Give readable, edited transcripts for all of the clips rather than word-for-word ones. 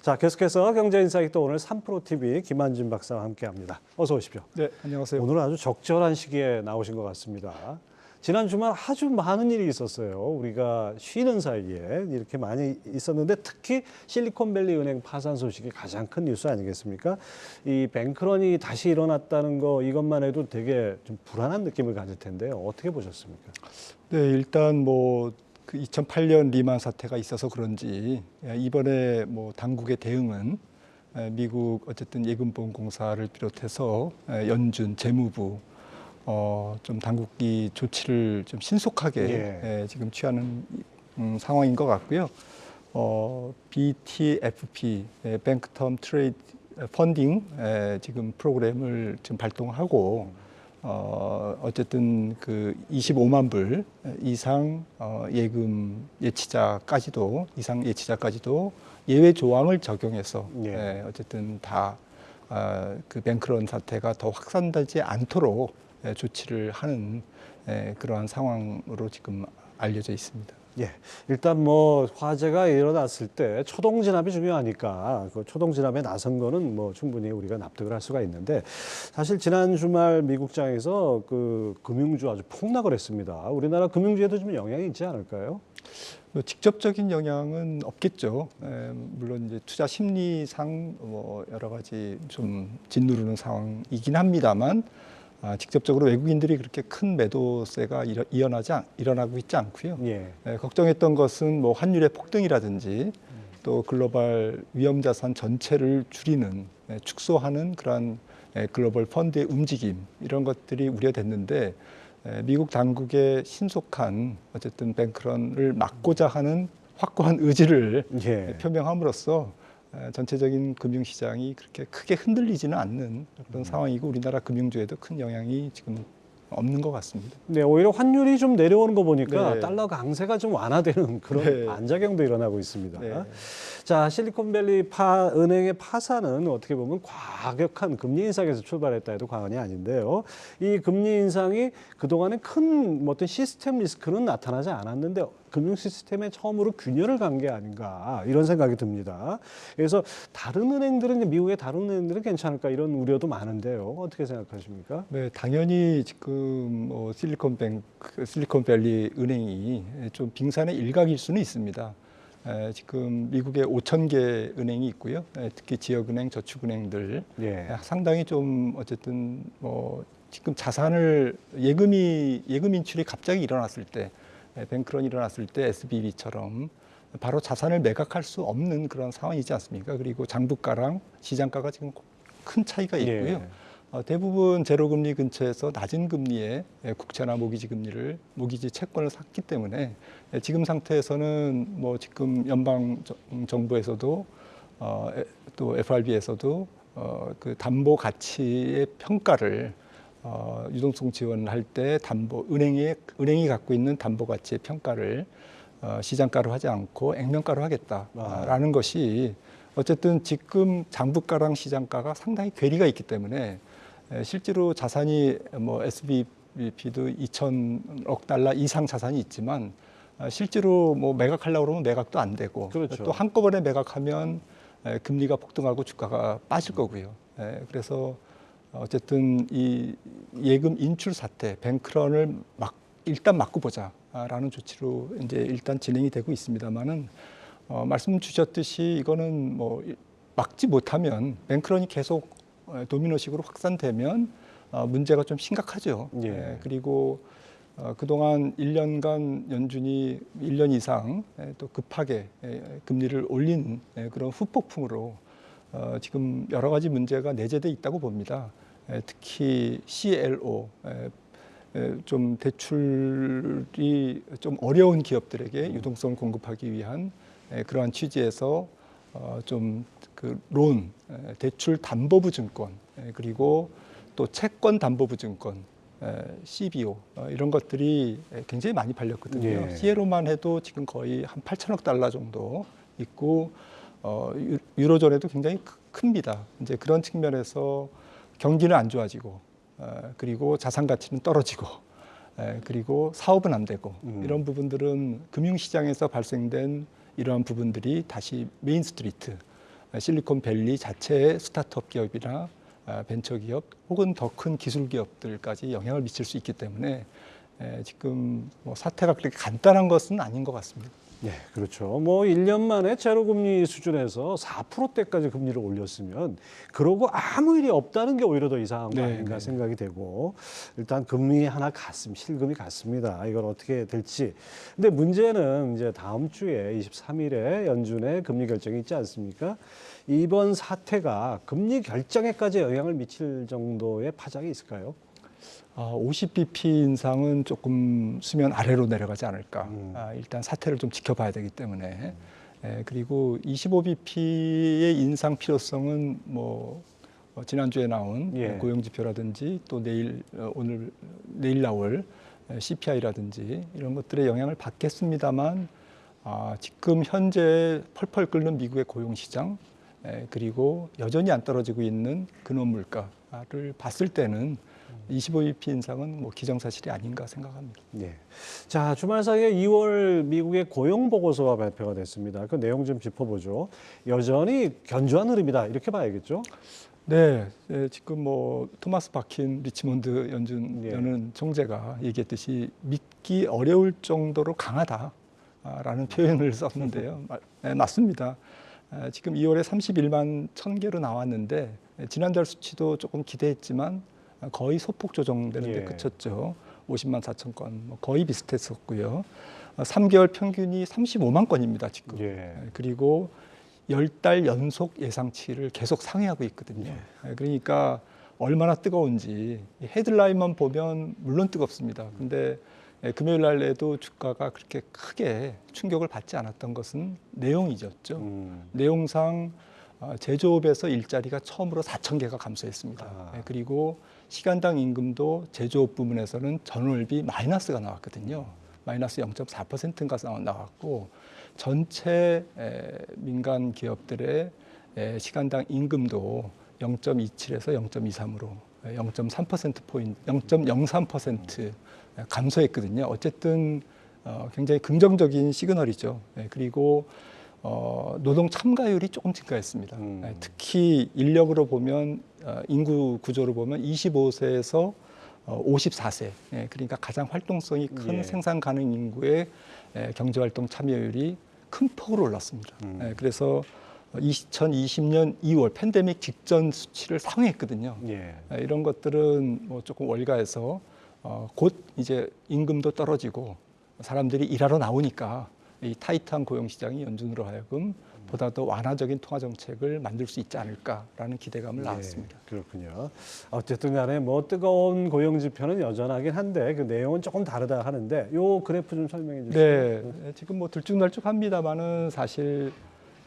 자, 계속해서 경제인사이트 오늘 3프로TV 김한진 박사와 함께합니다. 어서 오십시오. 네, 안녕하세요. 오늘은 아주 적절한 시기에 나오신 것 같습니다. 지난 주말 아주 많은 일이 있었어요. 우리가 쉬는 사이에 이렇게 많이 있었는데 특히 실리콘밸리 은행 파산 소식이 가장 큰 뉴스 아니겠습니까? 이 뱅크런이 다시 일어났다는 거 이것만 해도 되게 좀 불안한 느낌을 가질 텐데요. 어떻게 보셨습니까? 네, 일단 그 2008년 리만 사태가 있어서 그런지 이번에 당국의 대응은 미국 어쨌든 예금보험공사를 비롯해서 연준 재무부 좀 당국이 조치를 좀 신속하게 지금 취하는 상황인 것 같고요. BTFP, 뱅크텀 트레이드 펀딩 지금 프로그램을 지금 발동하고 어쨌든 그 25만 불 이상 예금 예치자까지도 예외 조항을 적용해서 어쨌든 다 그 뱅크런 사태가 더 확산되지 않도록 조치를 하는 그러한 상황으로 지금 알려져 있습니다. 예, 일단 화재가 일어났을 때 초동 진압이 중요하니까 그 초동 진압에 나선 거는 충분히 우리가 납득을 할 수가 있는데 사실 지난 주말 미국장에서 그 금융주 아주 폭락을 했습니다. 우리나라 금융주에도 좀 영향이 있지 않을까요? 직접적인 영향은 없겠죠. 물론 이제 투자 심리상 여러 가지 좀 짓누르는 상황이긴 합니다만. 직접적으로 외국인들이 그렇게 큰 매도세가 일어나고 있지 않고요. 걱정했던 것은 환율의 폭등이라든지 또 글로벌 위험자산 전체를 줄이는 축소하는 그러한 글로벌 펀드의 움직임 이런 것들이 우려됐는데 미국 당국의 신속한 어쨌든 뱅크런을 막고자 하는 확고한 의지를 표명함으로써 전체적인 금융시장이 그렇게 크게 흔들리지는 않는 그런 상황이고 우리나라 금융주에도 큰 영향이 지금 없는 것 같습니다. 네, 오히려 환율이 좀 내려오는 거 보니까 달러 강세가 좀 완화되는 그런 반작용도 일어나고 있습니다. 자, 실리콘밸리 은행의 파산은 어떻게 보면 과격한 금리 인상에서 출발했다 해도 과언이 아닌데요. 이 금리 인상이 그동안에 큰 어떤 시스템 리스크는 나타나지 않았는데 금융 시스템에 처음으로 균열을 간 게 아닌가 이런 생각이 듭니다. 그래서 다른 은행들은 미국의 다른 은행들은 괜찮을까 이런 우려도 많은데요. 어떻게 생각하십니까? 네, 당연히 지금 실리콘밸리 은행이 좀 빙산의 일각일 수는 있습니다. 지금 미국에 5,000개 은행이 있고요. 특히 지역은행, 저축은행들 상당히 좀 어쨌든 지금 자산을 예금 인출이 갑자기 일어났을 때 뱅크런이 일어났을 때 SBB처럼 바로 자산을 매각할 수 없는 그런 상황이지 않습니까? 그리고 장부가랑 시장가가 지금 큰 차이가 있고요. 대부분 제로금리 근처에서 낮은 금리에 국채나 모기지 채권을 샀기 때문에 지금 상태에서는 지금 연방 정부에서도 또 FRB에서도 그 담보 가치의 평가를 유동성 지원을 할 때 은행이 갖고 있는 담보 가치의 평가를 시장가로 하지 않고 액면가로 하겠다라는 것이 어쨌든 지금 장부가랑 시장가가 상당히 괴리가 있기 때문에 실제로 자산이 SBB도 2,000억 달러 이상 자산이 있지만 실제로 매각하려고 그러면 매각도 안 되고 또 한꺼번에 매각하면 금리가 폭등하고 주가가 빠질 거고요. 그래서 어쨌든 이 예금 인출 사태, 뱅크런을 일단 막고 보자라는 조치로 이제 일단 진행이 되고 있습니다만은 말씀 주셨듯이 이거는 막지 못하면 뱅크런이 계속 도미노식으로 확산되면 문제가 좀 심각하죠. 그리고 그동안 1년간 연준이 1년 이상 또 급하게 금리를 올린 그런 후폭풍으로 지금 여러 가지 문제가 내재돼 있다고 봅니다. 특히 CLO, 좀 대출이 좀 어려운 기업들에게 유동성을 공급하기 위한 그러한 취지에서 좀 그 대출 담보부 증권, 그리고 또 채권 담보부 증권, CBO 이런 것들이 굉장히 많이 팔렸거든요. CLO만 해도 지금 거의 한 8천억 달러 정도 있고 유로존에도 굉장히 큽니다. 이제 그런 측면에서 경기는 안 좋아지고 그리고 자산 가치는 떨어지고 그리고 사업은 안 되고 이런 부분들은 금융시장에서 발생된 이러한 부분들이 다시 메인 스트리트 실리콘밸리 자체의 스타트업 기업이나 벤처 기업 혹은 더 큰 기술 기업들까지 영향을 미칠 수 있기 때문에 지금 뭐 사태가 그렇게 간단한 것은 아닌 것 같습니다. 네, 그렇죠. 뭐 1년 만에 제로금리 수준에서 4%대까지 금리를 올렸으면 그러고 아무 일이 없다는 게 오히려 더 이상한 거 아닌가 생각이 되고 일단 금리 하나 실금이 갔습니다. 이걸 어떻게 될지. 근데 문제는 이제 다음 주에 23일에 연준의 금리 결정이 있지 않습니까? 이번 사태가 금리 결정에까지 영향을 미칠 정도의 파장이 있을까요? 50bp 인상은 조금 수면 아래로 내려가지 않을까. 일단 사태를 좀 지켜봐야 되기 때문에. 그리고 25bp의 인상 필요성은 지난주에 나온 고용지표라든지 또 내일 나올 CPI라든지 이런 것들의 영향을 받겠습니다만 지금 현재 펄펄 끓는 미국의 고용시장 그리고 여전히 안 떨어지고 있는 근원 물가를 봤을 때는 25bp 인상은 기정사실이 아닌가 생각합니다. 네. 자, 주말 사이에 2월 미국의 고용 보고서가 발표가 됐습니다. 그 내용 좀 짚어보죠. 여전히 견조한 흐름이다 이렇게 봐야겠죠? 네, 지금 토마스 바킨 리치몬드 연준 총재가 얘기했듯이 믿기 어려울 정도로 강하다라는 표현을 썼는데요. 맞습니다. 지금 2월에 31만 1,000개로 나왔는데 지난달 수치도 조금 기대했지만 거의 소폭 조정되는 데 그쳤죠. 50만 4천 건, 거의 비슷했었고요. 3개월 평균이 35만 건입니다, 지금. 그리고 10달 연속 예상치를 계속 상회하고 있거든요. 그러니까 얼마나 뜨거운지 헤드라인만 보면 물론 뜨겁습니다. 근데 금요일 날에도 주가가 그렇게 크게 충격을 받지 않았던 것은 내용이었죠. 내용상 제조업에서 일자리가 처음으로 4,000개가 감소했습니다. 그리고 시간당 임금도 제조업 부문에서는 전월비 마이너스가 나왔거든요. 마이너스 0.4%인가 나왔고 전체 민간 기업들의 시간당 임금도 0.27에서 0.23으로 0.3%포인트, 0.03% 감소했거든요. 어쨌든 굉장히 긍정적인 시그널이죠. 그리고 노동 참가율이 조금 증가했습니다. 특히 인력으로 보면 인구 구조로 보면 25세에서 54세, 그러니까 가장 활동성이 큰 생산 가능 인구의 경제활동 참여율이 큰 폭으로 올랐습니다. 그래서 2020년 2월 팬데믹 직전 수치를 상회했거든요. 이런 것들은 조금 월가해서 곧 이제 임금도 떨어지고 사람들이 일하러 나오니까 이 타이트한 고용 시장이 연준으로 하여금 보다 더 완화적인 통화 정책을 만들 수 있지 않을까라는 기대감을 낳았습니다. 그렇군요. 어쨌든 간에 뜨거운 고용 지표는 여전하긴 한데 그 내용은 조금 다르다 하는데 요 그래프 좀 설명해 주시죠. 네, 지금 들쭉날쭉합니다만은 사실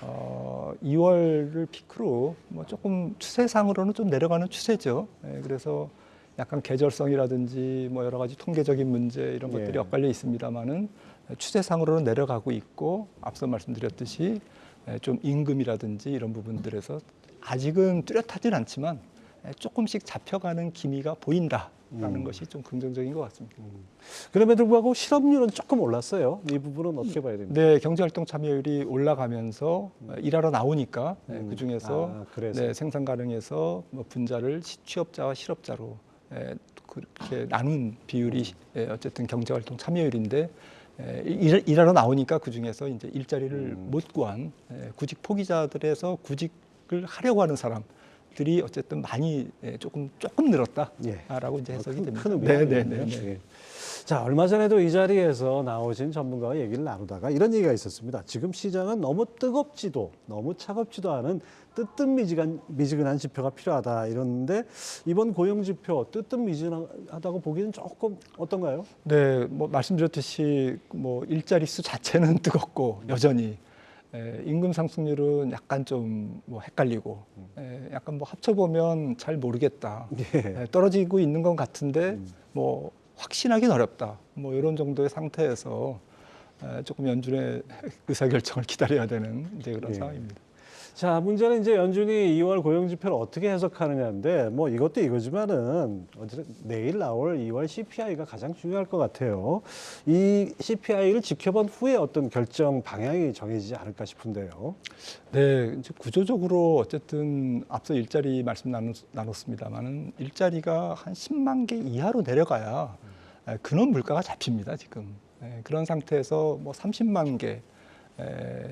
2월을 피크로 조금 추세상으로는 좀 내려가는 추세죠. 그래서 약간 계절성이라든지 여러 가지 통계적인 문제 이런 것들이 엇갈려 있습니다만은 추세상으로는 내려가고 있고 앞서 말씀드렸듯이 좀 임금이라든지 이런 부분들에서 아직은 뚜렷하진 않지만 조금씩 잡혀가는 기미가 보인다라는 것이 좀 긍정적인 것 같습니다. 그럼에도 불구하고 실업률은 조금 올랐어요. 이 부분은 어떻게 봐야 됩니까? 네, 경제활동 참여율이 올라가면서 일하러 나오니까 그 중에서 생산 가능해서 분자를 취업자와 실업자로 그렇게 나눈 비율이 어쨌든 경제활동 참여율인데 일하러 나오니까 그 중에서 이제 일자리를 못 구한 구직 포기자들에서 구직을 하려고 하는 사람들이 어쨌든 많이 조금 늘었다라고 이제 해석이 됩니다. 네. 자, 얼마 전에도 이 자리에서 나오신 전문가와 얘기를 나누다가 이런 얘기가 있었습니다. 지금 시장은 너무 뜨겁지도 너무 차갑지도 않은 뜨뜻미지근한 지표가 필요하다 이러는데 이번 고용 지표 뜨뜻미지근하다고 보기는 조금 어떤가요? 네, 말씀드렸듯이 일자리 수 자체는 뜨겁고 여전히 임금 상승률은 약간 좀 헷갈리고 약간 합쳐보면 잘 모르겠다. 떨어지고 있는 것 같은데 확신하기는 어렵다. 이런 정도의 상태에서 조금 연준의 의사결정을 기다려야 되는 이제 그런 상황입니다. 자, 문제는 이제 연준이 2월 고용 지표를 어떻게 해석하느냐인데 뭐 이것도 이거지만은 어쨌든 내일 나올 2월 CPI가 가장 중요할 것 같아요. 이 CPI를 지켜본 후에 어떤 결정 방향이 정해지지 않을까 싶은데요. 네, 이제 구조적으로 어쨌든 앞서 일자리 말씀 나눴습니다만은 일자리가 한 10만 개 이하로 내려가야 근원 물가가 잡힙니다, 지금. 그런 상태에서 뭐 30만 개,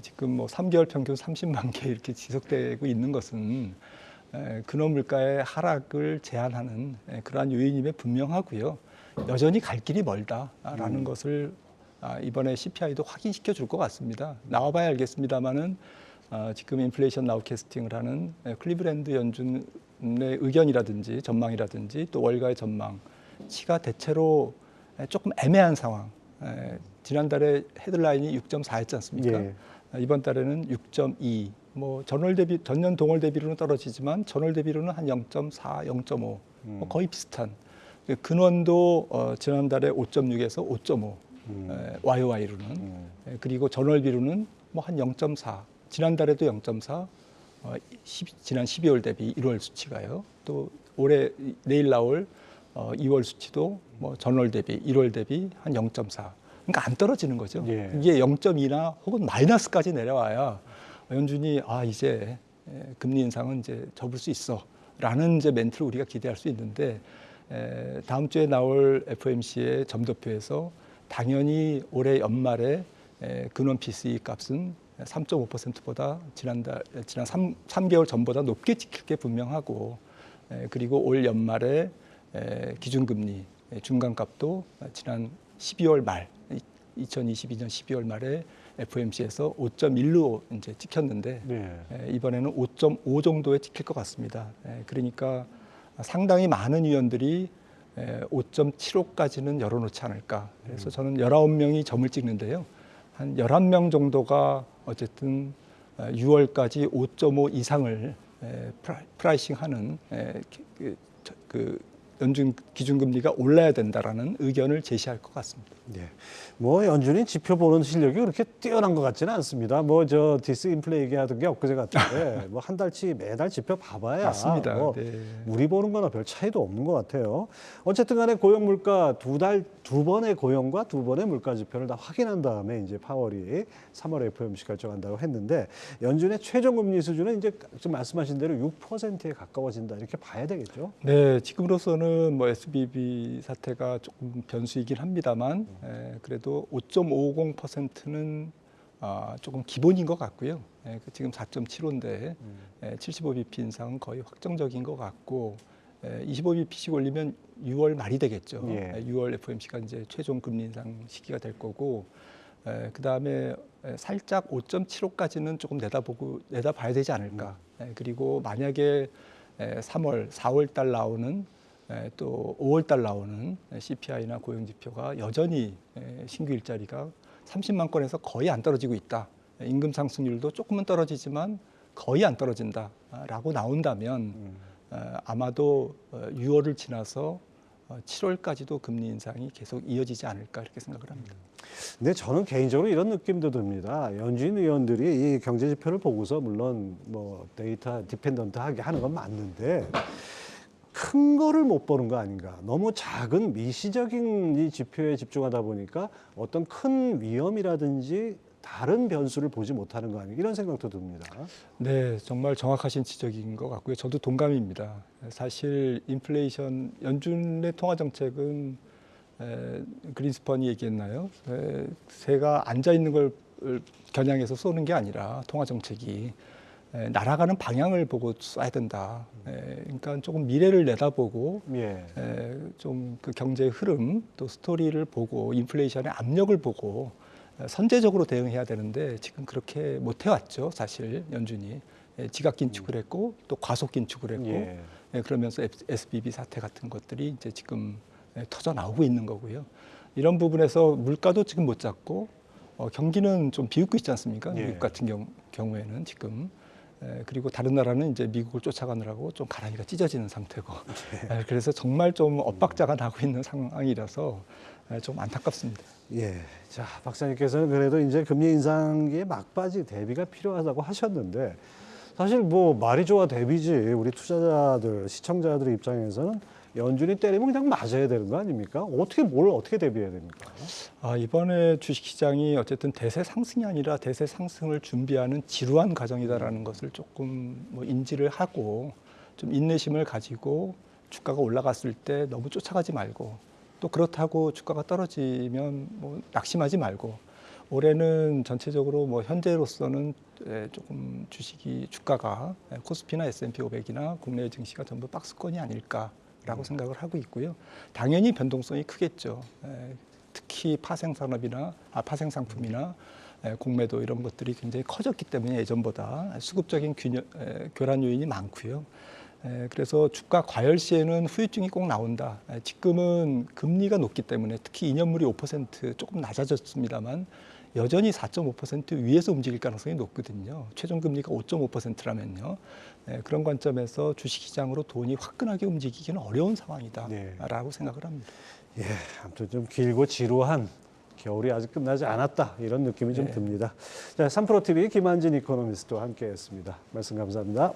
지금 뭐 3개월 평균 30만 개 이렇게 지속되고 있는 것은 근원 물가의 하락을 제한하는 그러한 요인임에 분명하고요. 여전히 갈 길이 멀다라는 것을 이번에 CPI도 확인시켜 줄 것 같습니다. 나와봐야 알겠습니다만은 지금 인플레이션 나우캐스팅을 하는 클리브랜드 연준의 의견이라든지 전망이라든지 또 월가의 전망치가 대체로 조금 애매한 상황. 지난달에 헤드라인이 6.4였지 않습니까? 예. 이번 달에는 6.2. 뭐 전년 동월 대비로는 떨어지지만 전월 대비로는 한 0.4, 0.5. 뭐 거의 비슷한. 근원도 지난달에 5.6에서 5.5. YOY로는. 그리고 전월비로는 뭐 한 0.4. 지난달에도 0.4. 지난 12월 대비 1월 수치가요. 또 올해 내일 나올 2월 수치도 뭐 전월 대비 1월 대비 한 0.4. 그러니까 안 떨어지는 거죠. 예. 이게 0.2나 혹은 마이너스까지 내려와야 연준이 이제 금리 인상은 이제 접을 수 있어라는 이제 멘트를 우리가 기대할 수 있는데 다음 주에 나올 FOMC의 점도표에서 당연히 올해 연말에 근원 PCE 값은 3.5%보다 지난 3개월 전보다 높게 지킬 게 분명하고 그리고 올 연말에 기준금리 중간값도 지난 12월 말 2022년 12월 말에 FOMC에서 5.1로 이제 찍혔는데 네. 이번에는 5.5 정도에 찍힐 것 같습니다. 그러니까 상당히 많은 위원들이 5.75까지는 열어놓지 않을까. 그래서 저는 19명이 점을 찍는데요. 한 11명 정도가 어쨌든 6월까지 5.5 이상을 프라이싱하는 그 연준 기준금리가 올라야 된다라는 의견을 제시할 것 같습니다. 네. 뭐 연준이 지표 보는 실력이 그렇게 뛰어난 것 같지는 않습니다. 뭐 저 디스인플레 얘기하던 게 엊그제 같은데 뭐 한 달치 매달 지표 봐봐야 맞습니다. 뭐 네. 우리 보는 거나 별 차이도 없는 것 같아요. 어쨌든 간에 고용 물가 두 번의 고용과 두 번의 물가 지표를 다 확인한 다음에 이제 파월이 3월 FOMC 결정한다고 했는데 연준의 최종 금리 수준은 이제 지금 말씀하신 대로 6%에 가까워진다 이렇게 봐야 되겠죠. 네, 지금으로서는 뭐 SBB 사태가 조금 변수이긴 합니다만 그래도 5.50%는 조금 기본인 것 같고요. 지금 4.75인데 75bp 인상은 거의 확정적인 것 같고 25bp씩 올리면 6월 말이 되겠죠. 예. 6월 FOMC가 이제 최종 금리 인상 시기가 될 거고 그 다음에 살짝 5.75까지는 조금 내다봐야 되지 않을까. 그리고 만약에 3월, 4월 달 나오는 또 5월 달 나오는 CPI나 고용 지표가 여전히 신규 일자리가 30만 건에서 거의 안 떨어지고 있다. 임금 상승률도 조금은 떨어지지만 거의 안 떨어진다라고 나온다면 아마도 6월을 지나서 7월까지도 금리 인상이 계속 이어지지 않을까 이렇게 생각을 합니다. 근데 저는 개인적으로 이런 느낌도 듭니다. 연준 의원들이 이 경제 지표를 보고서 물론 뭐 데이터 디펜던트하게 하는 건 맞는데 큰 거를 못 보는 거 아닌가. 너무 작은 미시적인 이 지표에 집중하다 보니까 어떤 큰 위험이라든지 다른 변수를 보지 못하는 거 아닌가 이런 생각도 듭니다. 네, 정말 정확하신 지적인 것 같고요. 저도 동감입니다. 사실 인플레이션 연준의 통화 정책은 그린스펀이 얘기했나요? 새가 앉아 있는 걸 겨냥해서 쏘는 게 아니라 통화 정책이 날아가는 방향을 보고 쏴야 된다. 그러니까 조금 미래를 내다보고 예. 좀 그 경제의 흐름 또 스토리를 보고 인플레이션의 압력을 보고 선제적으로 대응해야 되는데 지금 그렇게 못 해왔죠. 사실 연준이 지각 긴축을 했고 또 과속 긴축을 했고 예. 그러면서 SBB 사태 같은 것들이 이제 지금 터져 나오고 있는 거고요. 이런 부분에서 물가도 지금 못 잡고 경기는 좀 비웃고 있지 않습니까? 예. 미국 같은 경우에는 지금 그리고 다른 나라는 이제 미국을 쫓아가느라고 좀 가랑이가 찢어지는 상태고 그래서 정말 좀 엇박자가 나고 있는 상황이라서 좀 안타깝습니다. 예. 자, 박사님께서는 그래도 이제 금리 인상기에 막바지 대비가 필요하다고 하셨는데 사실 뭐 말이 좋아 데뷔지 우리 투자자들, 시청자들 입장에서는 연준이 때리면 그냥 맞아야 되는 거 아닙니까? 뭘 어떻게 대비해야 됩니까? 이번에 주식시장이 어쨌든 대세 상승이 아니라 대세 상승을 준비하는 지루한 과정이다라는 것을 조금 뭐 인지를 하고 좀 인내심을 가지고 주가가 올라갔을 때 너무 쫓아가지 말고 또 그렇다고 주가가 떨어지면 뭐 낙심하지 말고 올해는 전체적으로 뭐 현재로서는 조금 주가가 코스피나 S&P 500이나 국내 증시가 전부 박스권이 아닐까라고 생각을 하고 있고요. 당연히 변동성이 크겠죠. 특히 파생 상품이나 공매도 이런 것들이 굉장히 커졌기 때문에 예전보다 수급적인 교란 요인이 많고요. 그래서 주가 과열 시에는 후유증이 꼭 나온다. 지금은 금리가 높기 때문에 특히 2년물이 5% 조금 낮아졌습니다만 여전히 4.5% 위에서 움직일 가능성이 높거든요. 최종 금리가 5.5%라면요. 그런 관점에서 주식시장으로 돈이 화끈하게 움직이기는 어려운 상황이다라고 생각을 합니다. 예, 아무튼 좀 길고 지루한 겨울이 아직 끝나지 않았다 이런 느낌이 좀 듭니다. 자, 3프로TV 김한진 이코노미스트와 함께했습니다. 말씀 감사합니다.